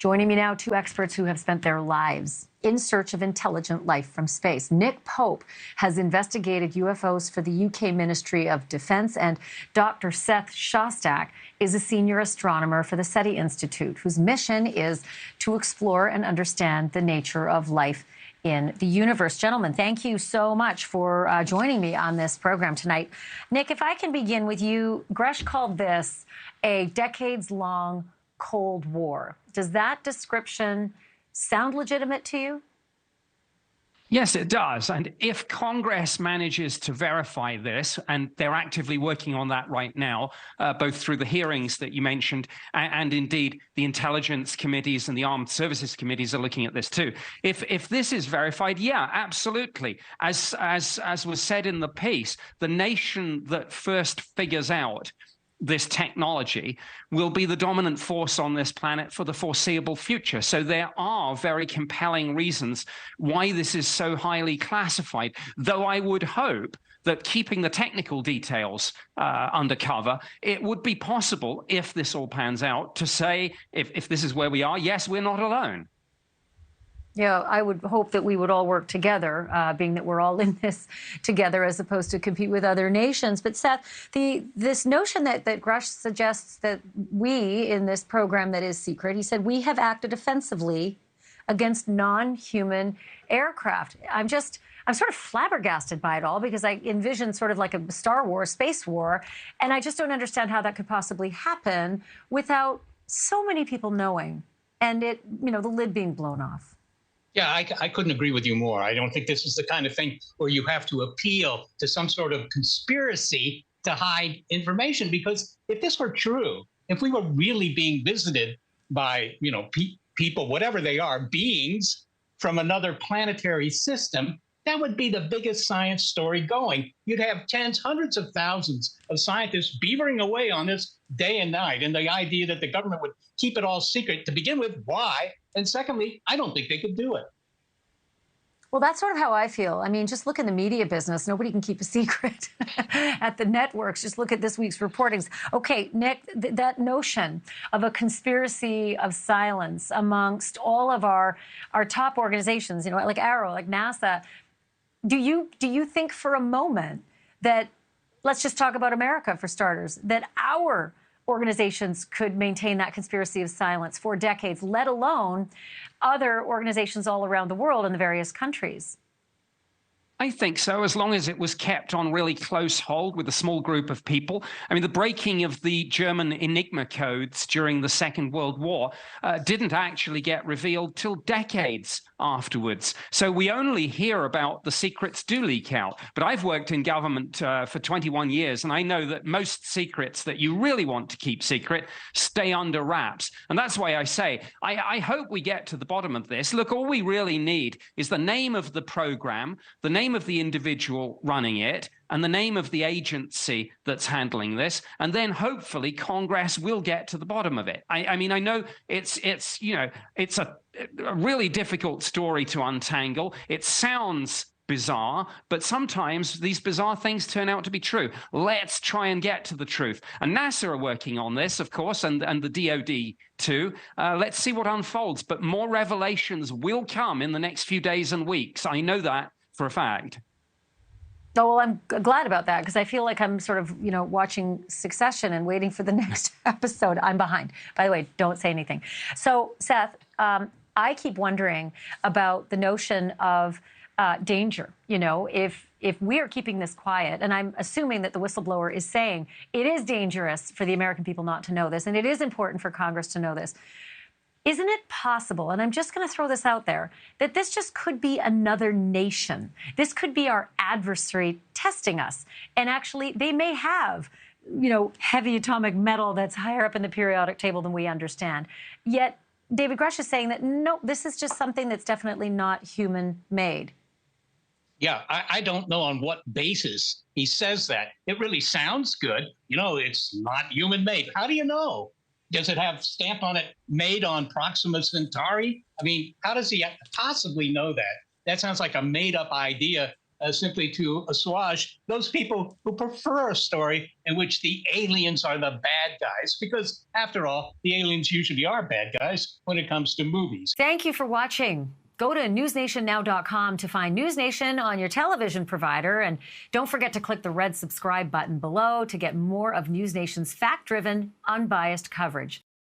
Joining me now, two experts who have spent their lives in search of intelligent life from space. Nick Pope has investigated UFOs for the UK Ministry of Defense, and Dr. Seth Shostak is a senior astronomer for the SETI Institute, whose mission is to explore and understand the nature of life in the universe. Gentlemen, thank you so much for joining me on this program tonight. Nick, if I can begin with you, Gresh called this a decades-long Cold War. Does that description sound legitimate to you? Yes, it does. And if Congress manages to verify this, and they're actively working on that right now, both through the hearings that you mentioned, and indeed the intelligence committees and the armed services committees are looking at this too. If this is verified, yeah, absolutely. As was said in the piece, the nation that first figures out this technology will be the dominant force on this planet for the foreseeable future. So there are very compelling reasons why this is so highly classified, though I would hope that keeping the technical details undercover, it would be possible, if this all pans out, to say, if this is where we are, yes, we're not alone. Yeah, I would hope that we would all work together, being that we're all in this together as opposed to compete with other nations. But Seth, this notion that Gresh suggests that we, in this program that is secret, he said we have acted offensively against non-human aircraft. I'm sort of flabbergasted by it all, because I envision sort of like a Star Wars, space war, and I just don't understand how that could possibly happen without so many people knowing and the lid being blown off. Yeah, I couldn't agree with you more. I don't think this is the kind of thing where you have to appeal to some sort of conspiracy to hide information. Because if this were true, if we were really being visited by, people, whatever they are, beings from another planetary system, that would be the biggest science story going. You'd have tens, hundreds of thousands of scientists beavering away on this day and night. And the idea that the government would keep it all secret, to begin with, why? And secondly, I don't think they could do it. Well, that's sort of how I feel. I mean, just look in the media business. Nobody can keep a secret at the networks. Just look at this week's reportings. Okay, Nick, that notion of a conspiracy of silence amongst all of our top organizations, like AARO, like NASA, do you think for a moment that, let's just talk about America for starters, that our organizations could maintain that conspiracy of silence for decades, let alone other organizations all around the world in the various countries? I think so, as long as it was kept on really close hold with a small group of people. I mean, the breaking of the German Enigma codes during the Second World War didn't actually get revealed till decades afterwards. So we only hear about the secrets do leak out. But I've worked in government for 21 years, and I know that most secrets that you really want to keep secret stay under wraps. And that's why I say, I hope we get to the bottom of this. Look, all we really need is the name of the program, the name of the individual running it, and the name of the agency that's handling this, and then hopefully Congress will get to the bottom of it. I mean, I know it's a really difficult story to untangle. It sounds bizarre, but sometimes these bizarre things turn out to be true. Let's try and get to the truth. And NASA are working on this, of course, and the DOD too. Let's see what unfolds. But more revelations will come in the next few days and weeks. I know that for a fact. Oh, well, I'm glad about that, because I feel like I'm sort of, watching Succession and waiting for the next episode. I'm behind. By the way, don't say anything. So, Seth, I keep wondering about the notion of danger. If we are keeping this quiet, and I'm assuming that the whistleblower is saying it is dangerous for the American people not to know this, and it is important for Congress to know this. Isn't it possible, and I'm just going to throw this out there, that this just could be another nation? This could be our adversary testing us. And actually, they may have, heavy atomic metal that's higher up in the periodic table than we understand. Yet, David Gresh is saying that, no, this is just something that's definitely not human-made. Yeah, I don't know on what basis he says that. It really sounds good. It's not human-made. How do you know? Does it have stamped on it, made on Proxima Centauri? I mean, how does he possibly know that? That sounds like a made-up idea simply to assuage those people who prefer a story in which the aliens are the bad guys, because after all, the aliens usually are bad guys when it comes to movies. Thank you for watching. Go to newsnationnow.com to find News Nation on your television provider. And don't forget to click the red subscribe button below to get more of News Nation's fact-driven, unbiased coverage.